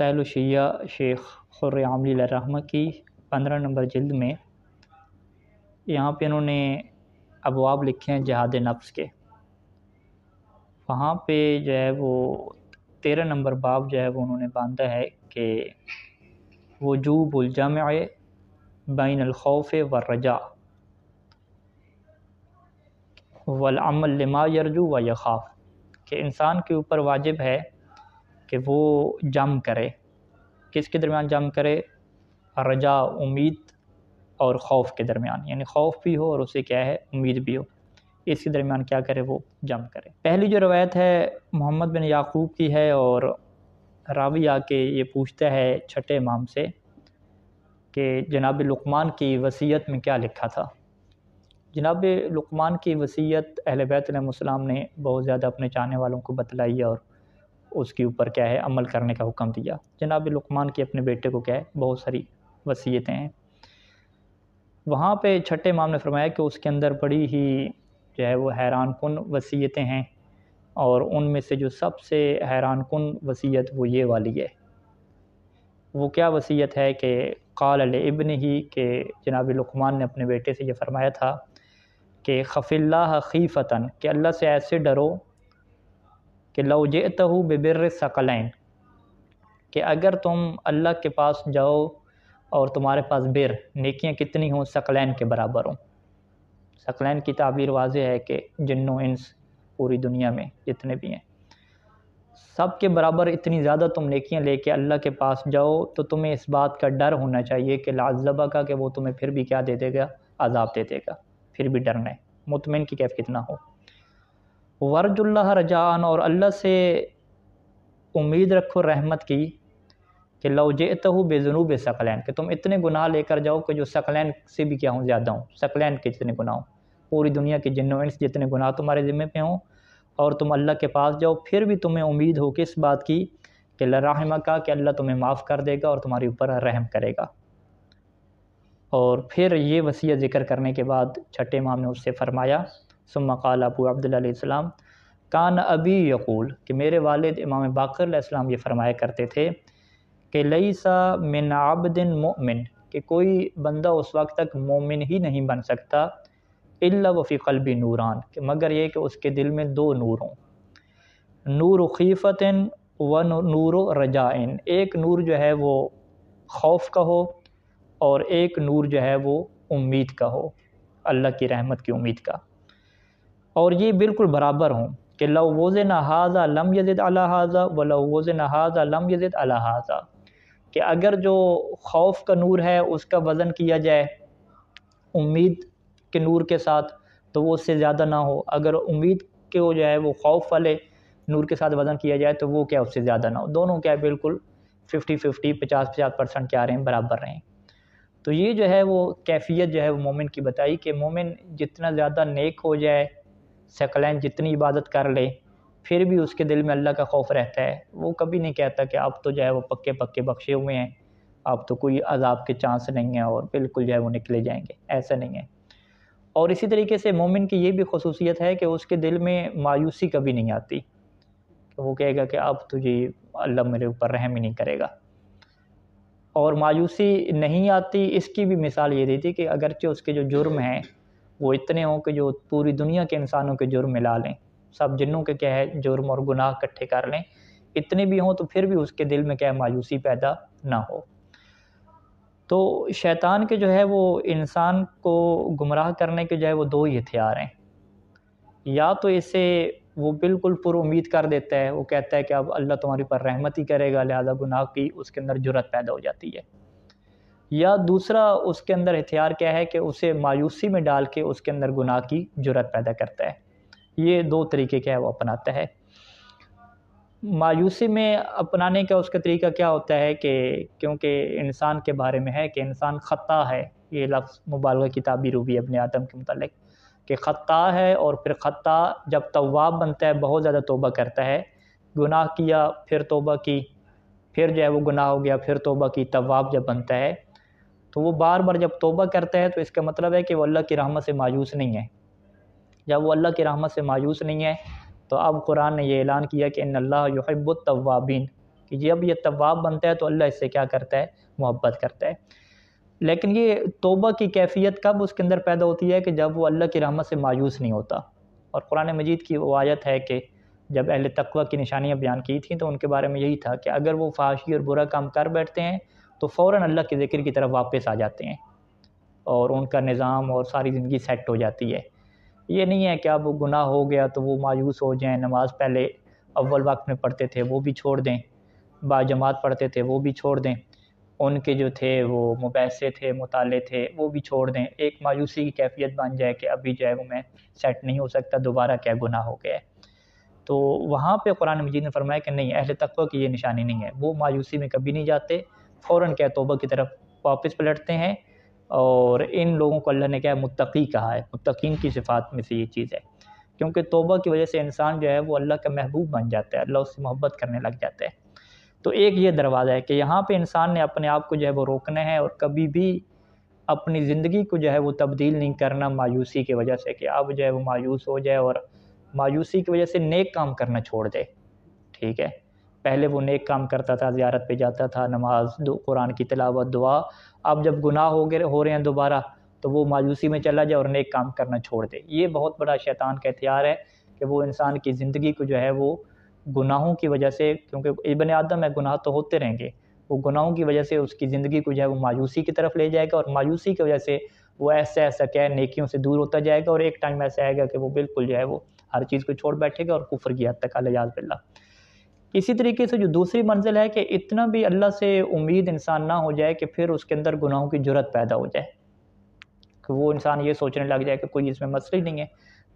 رسائل الشیعہ شیخ خر عاملی علیہ الرحمہ کی 15 نمبر جلد میں یہاں پہ انہوں نے ابواب لکھے ہیں جہاد نفس کے. وہاں پہ جو ہے وہ 13 نمبر باب جو ہے وہ انہوں نے باندھا ہے کہ وجوب الجمع بین الخوف والرجاء والعمل لما یرجو و یخاف، کہ انسان کے اوپر واجب ہے کہ وہ جمع کرے. کس کے درمیان جمع کرے؟ رجا، امید اور خوف کے درمیان، یعنی خوف بھی ہو اور اسے کیا ہے امید بھی ہو، اس کے درمیان کیا کرے وہ جمع کرے. پہلی جو روایت ہے محمد بن یعقوب کی ہے، اور راوی آ کے یہ پوچھتا ہے چھٹے امام سے کہ جناب لقمان کی وصیت میں کیا لکھا تھا. جناب لقمان کی وصیت اہل بیت علیہ السلام نے بہت زیادہ اپنے چاہنے والوں کو بتلائی اور اس کے اوپر کیا ہے عمل کرنے کا حکم دیا. جناب لقمان کی اپنے بیٹے کو کیا ہے بہت ساری وصیتیں ہیں. وہاں پہ چھٹے امام نے فرمایا کہ اس کے اندر بڑی ہی جو ہے وہ حیران کن وصیتیں ہیں، اور ان میں سے جو سب سے حیران کن وصیت وہ یہ والی ہے. وہ کیا وصیت ہے کہ قال لابنہ ہی، کہ جناب لقمان نے اپنے بیٹے سے یہ فرمایا تھا کہ خف اللہ خیفتاً، کہ اللہ سے ایسے ڈرو کہ لو جئتہ ببر الثقلین، کہ اگر تم اللہ کے پاس جاؤ اور تمہارے پاس بر نیکیاں کتنی ہوں ثقلین کے برابر ہوں. ثقلین کی تعبیر واضح ہے کہ جن و انس پوری دنیا میں جتنے بھی ہیں سب کے برابر اتنی زیادہ تم نیکیاں لے کے اللہ کے پاس جاؤ تو تمہیں اس بات کا ڈر ہونا چاہیے کہ لعذبہ کا، کہ وہ تمہیں پھر بھی کیا دے دے گا، عذاب دے دے گا. پھر بھی ڈرنا ہے، مطمئن کی کیف کتنا ہو. ورج اللہ رجان، اور اللہ سے امید رکھو رحمت کی کہ لو جئتہ بذنوب ثقلین، کہ تم اتنے گناہ لے کر جاؤ کہ جو ثقلین سے بھی کیا ہوں زیادہ ہوں. ثقلین کے جتنے گناہ ہوں، پوری دنیا کے جن و انس جتنے گناہ تمہارے ذمے پہ ہوں، اور تم اللہ کے پاس جاؤ پھر بھی تمہیں امید ہو کہ اس بات کی کہ لرحمک کا، کہ اللہ تمہیں معاف کر دے گا اور تمہارے اوپر رحم کرے گا. اور پھر یہ وصیت ذکر کرنے کے بعد چھٹے امام نے اس سے فرمایا ثم قال ابو عبداللہ علیہ السلام کان ابی یقول، کہ میرے والد امام باقر علیہ السلام یہ فرمایا کرتے تھے کہ لیسا من عبد مؤمن، کہ کوئی بندہ اس وقت تک مومن ہی نہیں بن سکتا الا وفی قلبی نوران، کہ مگر یہ کہ اس کے دل میں دو نور ہوں. نور خیفت و نور رجاء، ایک نور جو ہے وہ خوف کا ہو اور ایک نور جو ہے وہ امید کا ہو، اللہ کی رحمت کی امید کا. اور یہ بالکل برابر ہوں کہ لو وزن ھذا لم یزد علی ھذا ولو وزن ھذا لم یزد علی ھذا، کہ اگر جو خوف کا نور ہے اس کا وزن کیا جائے امید کے نور کے ساتھ تو وہ اس سے زیادہ نہ ہو، اگر امید کے وہ جو ہے وہ خوف والے نور کے ساتھ وزن کیا جائے تو وہ کیا اس سے زیادہ نہ ہو. دونوں کیا بالکل 50-50 50% کیا رہیں برابر رہیں. تو یہ جو ہے وہ کیفیت جو ہے وہ مومن کی بتائی کہ مومن جتنا زیادہ نیک ہو جائے، ثقلین جتنی عبادت کر لے، پھر بھی اس کے دل میں اللہ کا خوف رہتا ہے. وہ کبھی نہیں کہتا کہ اب تو جو ہے وہ پکے پکے بخشے ہوئے ہیں، اب تو کوئی عذاب کے چانس نہیں ہیں اور بالکل جو ہے وہ نکلے جائیں گے، ایسا نہیں ہے. اور اسی طریقے سے مومن کی یہ بھی خصوصیت ہے کہ اس کے دل میں مایوسی کبھی نہیں آتی، کہ وہ کہے گا کہ اب تو جی اللہ میرے اوپر رحم ہی نہیں کرے گا. اور مایوسی نہیں آتی اس کی بھی مثال یہ دی تھی کہ اگرچہ اس کے جو جرم ہیں وہ اتنے ہوں کہ جو پوری دنیا کے انسانوں کے جرم ملا لیں، سب جنوں کے کیا ہے جرم اور گناہ اکٹھے کر لیں، اتنے بھی ہوں تو پھر بھی اس کے دل میں کیا مایوسی پیدا نہ ہو. تو شیطان کے جو ہے وہ انسان کو گمراہ کرنے کے جو ہے وہ دو ہی ہتھیار ہیں. یا تو اسے وہ بالکل پر امید کر دیتا ہے، وہ کہتا ہے کہ اب اللہ تمہاری پر رحمت ہی کرے گا لہذا گناہ کی اس کے اندر جرت پیدا ہو جاتی ہے. یا دوسرا اس کے اندر ہتھیار کیا ہے کہ اسے مایوسی میں ڈال کے اس کے اندر گناہ کی جرت پیدا کرتا ہے. یہ دو طریقے کیا ہے وہ اپناتا ہے. مایوسی میں اپنانے کا اس کا طریقہ کیا ہوتا ہے کہ کیونکہ انسان کے بارے میں ہے کہ انسان خطا ہے، یہ لفظ مبالغہ کی تعبیر ہوئی ابن آدم کے متعلق کہ خطا ہے، اور پھر خطا جب تواب بنتا ہے بہت زیادہ توبہ کرتا ہے، گناہ کیا پھر توبہ کی، پھر جو ہے وہ گناہ ہو گیا پھر توبہ کی، تواب جب بنتا ہے تو وہ بار بار جب توبہ کرتا ہے تو اس کا مطلب ہے کہ وہ اللہ کی رحمت سے مایوس نہیں ہے. جب وہ اللہ کی رحمت سے مایوس نہیں ہے تو اب قرآن نے یہ اعلان کیا کہ ان اللہ یحب التوابین، کہ جب یہ تواب بنتا ہے تو اللہ اس سے کیا کرتا ہے؟ محبت کرتا ہے۔ لیکن یہ توبہ کی کیفیت کب اس کے اندر پیدا ہوتی ہے؟ کہ جب وہ اللہ کی رحمت سے مایوس نہیں ہوتا۔ اور قرآن مجید کی وہ آیت ہے کہ جب اہل تقوی کی نشانیاں بیان کی تھیں تو ان کے بارے میں یہی تھا کہ اگر وہ فحاشی اور برا کام کر بیٹھتے ہیں تو فوراً اللہ کے ذکر کی طرف واپس آ جاتے ہیں اور ان کا نظام اور ساری زندگی سیٹ ہو جاتی ہے۔ یہ نہیں ہے کہ اب وہ گناہ ہو گیا تو وہ مایوس ہو جائیں، نماز پہلے اول وقت میں پڑھتے تھے وہ بھی چھوڑ دیں، با جماعت پڑھتے تھے وہ بھی چھوڑ دیں، ان کے جو تھے وہ مباحثے تھے، مطالعے تھے وہ بھی چھوڑ دیں، ایک مایوسی کی کیفیت بن جائے کہ ابھی جو ہے وہ میں سیٹ نہیں ہو سکتا، دوبارہ کیا گناہ ہو گیا ہے۔ تو وہاں پہ قرآن مجید نے فرمایا کہ نہیں، اہل تقوی کی یہ نشانی نہیں ہے، وہ مایوسی میں کبھی نہیں جاتے، فوراً کیا توبہ کی طرف واپس پلٹتے ہیں۔ اور ان لوگوں کو اللہ نے کیا متقی کہا ہے، متقین کی صفات میں سے یہ چیز ہے، کیونکہ توبہ کی وجہ سے انسان جو ہے وہ اللہ کا محبوب بن جاتا ہے، اللہ اس سے محبت کرنے لگ جاتا ہے۔ تو ایک یہ دروازہ ہے کہ یہاں پہ انسان نے اپنے آپ کو جو ہے وہ روکنا ہے اور کبھی بھی اپنی زندگی کو جو ہے وہ تبدیل نہیں کرنا مایوسی کی وجہ سے، کہ اب جو ہے وہ مایوس ہو جائے اور مایوسی کی وجہ سے نیک کام کرنا چھوڑ دے۔ ٹھیک ہے، پہلے وہ نیک کام کرتا تھا، زیارت پہ جاتا تھا، نماز، قرآن کی تلاوت، دعا، اب جب گناہ ہو رہے ہیں دوبارہ تو وہ مایوسی میں چلا جائے اور نیک کام کرنا چھوڑ دے۔ یہ بہت بڑا شیطان کا ہتھیار ہے کہ وہ انسان کی زندگی کو جو ہے وہ گناہوں کی وجہ سے، کیونکہ ابن آدم ہے، گناہ تو ہوتے رہیں گے، وہ گناہوں کی وجہ سے اس کی زندگی کو جو ہے وہ مایوسی کی طرف لے جائے گا، اور مایوسی کی وجہ سے وہ ایسا کیا نیکیوں سے دور ہوتا جائے گا، اور ایک ٹائم ایسا آئے گا کہ وہ بالکل جو ہے وہ ہر چیز کو چھوڑ بیٹھے گا اور کفر کی حد تک، الیاذ باللہ۔ اسی طریقے سے جو دوسری منزل ہے کہ اتنا بھی اللہ سے امید انسان نہ ہو جائے کہ پھر اس کے اندر گناہوں کی جرت پیدا ہو جائے، کہ وہ انسان یہ سوچنے لگ جائے کہ کوئی اس میں مسئلہ ہی نہیں ہے،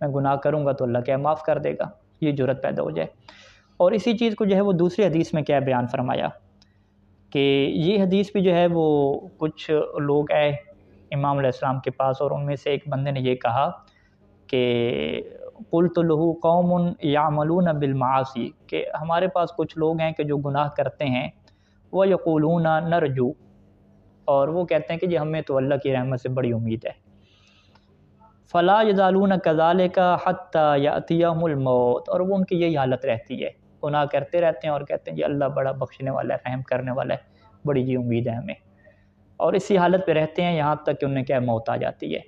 میں گناہ کروں گا تو اللہ کیا معاف کر دے گا، یہ جرت پیدا ہو جائے۔ اور اسی چیز کو جو ہے وہ دوسری حدیث میں کیا بیان فرمایا کہ یہ حدیث بھی جو ہے وہ کچھ لوگ آئے امام علیہ السلام کے پاس، اور ان میں سے ایک بندے نے یہ کہا کہ قلت له قوم یعملون بالمعاصی، کہ ہمارے پاس کچھ لوگ ہیں کہ جو گناہ کرتے ہیں، ویقولون نرجو، اور وہ کہتے ہیں کہ جی ہمیں تو اللہ کی رحمت سے بڑی امید ہے، فلا یزالون کذالک حتی یأتیہم الموت، اور وہ ان کی یہی حالت رہتی ہے، گناہ کرتے رہتے ہیں اور کہتے ہیں جی اللہ بڑا بخشنے والا ہے، رحم کرنے والا ہے، بڑی جی امید ہے ہمیں، اور اسی حالت پہ رہتے ہیں یہاں تک کہ انہیں کیا موت آ جاتی ہے۔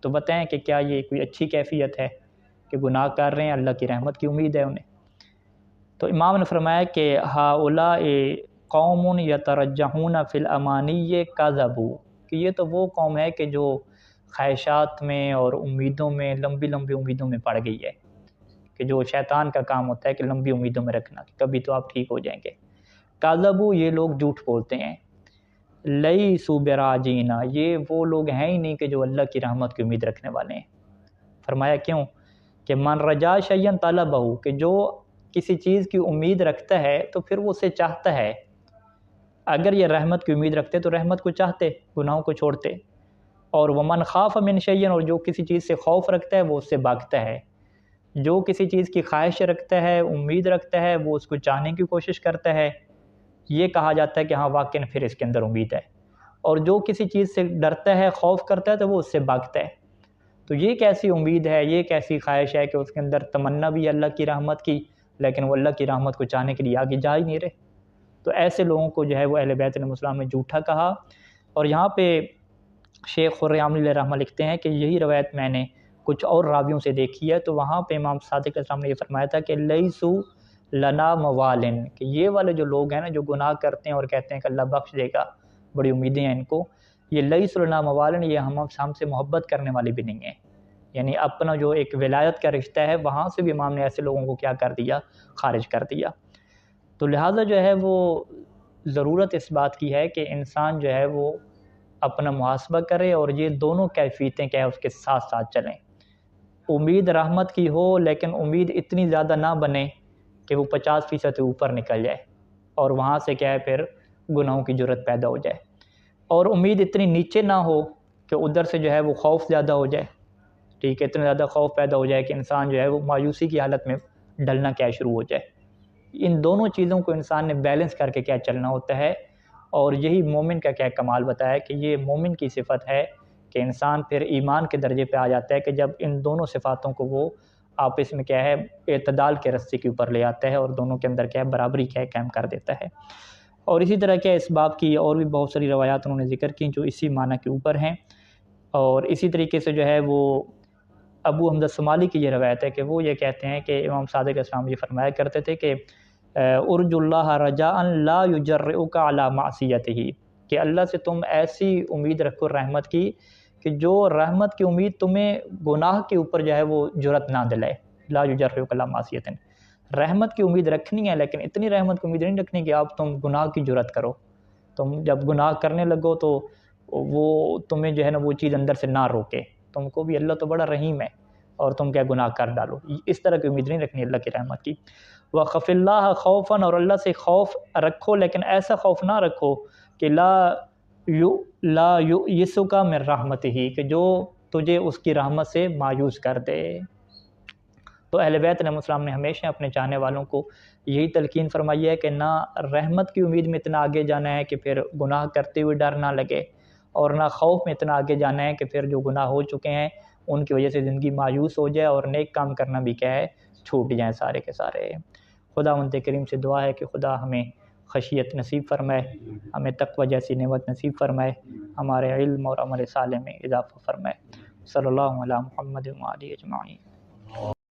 تو بتائیں کہ کیا یہ کوئی اچھی کیفیت ہے کہ گناہ کر رہے ہیں، اللہ کی رحمت کی امید ہے انہیں؟ تو امام نے فرمایا کہ ہؤلاء قوم یترجحون فی الامانی کذبوا، کہ یہ تو وہ قوم ہے کہ جو خواہشات میں اور امیدوں میں، لمبی لمبی امیدوں میں پڑ گئی ہے، کہ جو شیطان کا کام ہوتا ہے کہ لمبی امیدوں میں رکھنا کہ کبھی تو آپ ٹھیک ہو جائیں گے۔ کذبوا، یہ لوگ جھوٹ بولتے ہیں۔ لیسوا براجینا، یہ وہ لوگ ہیں ہی نہیں کہ جو اللہ کی رحمت کی امید رکھنے والے ہیں۔ فرمایا کیوں؟ کہ من رجا شیئا طلبہ، کہ جو کسی چیز کی امید رکھتا ہے تو پھر وہ اسے چاہتا ہے۔ اگر یہ رحمت کی امید رکھتے تو رحمت کو چاہتے، گناہوں کو چھوڑتے۔ اور ومن خاف من شیئا، اور جو کسی چیز سے خوف رکھتا ہے وہ اس سے بھاگتا ہے۔ جو کسی چیز کی خواہش رکھتا ہے، امید رکھتا ہے، وہ اس کو چاہنے کی کوشش کرتا ہے، یہ کہا جاتا ہے کہ ہاں واقعاً پھر اس کے اندر امید ہے۔ اور جو کسی چیز سے ڈرتا ہے، خوف کرتا ہے، تو وہ اس سے بھاگتا ہے۔ تو یہ کیسی امید ہے، یہ کیسی خواہش ہے کہ اس کے اندر تمنا بھی ہے اللہ کی رحمت کی، لیکن وہ اللہ کی رحمت کو چاہنے کے لیے آگے جا ہی نہیں رہے۔ تو ایسے لوگوں کو جو ہے وہ اہل بیت علیہ السلام نے جھوٹا کہا۔ اور یہاں پہ شیخ خرم علیہ رحمہ لکھتے ہیں کہ یہی روایت میں نے کچھ اور راویوں سے دیکھی ہے، تو وہاں پہ امام صادق علیہ السلام نے یہ فرمایا تھا کہ لیسوا لنا موالن، کہ یہ والے جو لوگ ہیں نا جو گناہ کرتے ہیں اور کہتے ہیں کہ اللہ بخش دے گا، بڑی امیدیں ہیں ان کو، یہ لیسوا لنا موالن، یہ ہم سے محبت کرنے والے بھی نہیں ہیں، یعنی اپنا جو ایک ولایت کا رشتہ ہے وہاں سے بھی امام نے ایسے لوگوں کو کیا کر دیا، خارج کر دیا۔ تو لہٰذا جو ہے وہ ضرورت اس بات کی ہے کہ انسان جو ہے وہ اپنا محاسبہ کرے، اور یہ دونوں کیفیتیں کیا ہے اس کے ساتھ ساتھ چلیں۔ امید رحمت کی ہو، لیکن امید اتنی زیادہ نہ بنے کہ وہ 50% سے اوپر نکل جائے، اور وہاں سے کیا ہے پھر گناہوں کی جرت پیدا ہو جائے۔ اور امید اتنی نیچے نہ ہو کہ ادھر سے جو ہے وہ خوف زیادہ ہو جائے، ٹھیک ہے، اتنا زیادہ خوف پیدا ہو جائے کہ انسان جو ہے وہ مایوسی کی حالت میں ڈلنا کیا شروع ہو جائے۔ ان دونوں چیزوں کو انسان نے بیلنس کر کے کیا چلنا ہوتا ہے، اور یہی مومن کا کیا کمال بتایا کہ یہ مومن کی صفت ہے کہ انسان پھر ایمان کے درجے پہ آ جاتا ہے کہ جب ان دونوں صفاتوں کو وہ آپس میں کیا ہے اعتدال کے رستے کے اوپر لے آتا ہے اور دونوں کے اندر کیا ہے برابری کیا ہے قائم کر دیتا ہے۔ اور اسی طرح کیا اس باب کی اور بھی بہت ساری روایات انہوں نے ذکر کی جو اسی معنی کے اوپر ہیں۔ اور اسی طریقے سے جو ہے وہ ابو حمزہ الصومالی کی یہ روایت ہے کہ وہ یہ کہتے ہیں کہ امام صادق علیہ السلام یہ فرمایا کرتے تھے کہ ارجو اللہ رجاء لا یجرئک علی معصیتہ، کہ اللہ سے تم ایسی امید رکھو رحمت کی کہ جو رحمت کی امید تمہیں گناہ کے اوپر جو ہے وہ جرأت نہ دلائے۔ لا یجرئک علی معصیتہ، رحمت کی امید رکھنی ہے لیکن اتنی رحمت کی امید نہیں رکھنی کہ آپ تم گناہ کی جرأت کرو، تم جب گناہ کرنے لگو تو وہ تمہیں جو ہے نا وہ چیز اندر سے نہ روکے، تم کو بھی اللہ تو بڑا رحیم ہے اور تم کیا گناہ کر ڈالو، اس طرح کی امید نہیں رکھنی اللہ کی رحمت کی۔ وَخَفِ اللَّهَ خَوْفًا، اور اللہ سے خوف رکھو لیکن ایسا خوف نہ رکھو کہ لا یؤسک من رحمتہ، کہ جو تجھے اس کی رحمت سے مایوس کر دے۔ تو اہل بیت علیہ السلام نے ہمیشہ اپنے چاہنے والوں کو یہی تلقین فرمائی ہے کہ نہ رحمت کی امید میں اتنا آگے جانا ہے کہ پھر گناہ کرتے ہوئے ڈر نہ لگے، اور نہ خوف میں اتنا آگے جانا ہے کہ پھر جو گناہ ہو چکے ہیں ان کی وجہ سے زندگی مایوس ہو جائے اور نیک کام کرنا بھی کیا ہے چھوٹ جائیں سارے کے سارے۔ خداوند کریم سے دعا ہے کہ خدا ہمیں خشیت نصیب فرمائے، ہمیں تقوی جیسی نعمت نصیب فرمائے، ہمارے علم اور عمل صالح میں اضافہ فرمائے۔ صلی اللہ علیہ محمد و آلہ اجمعین۔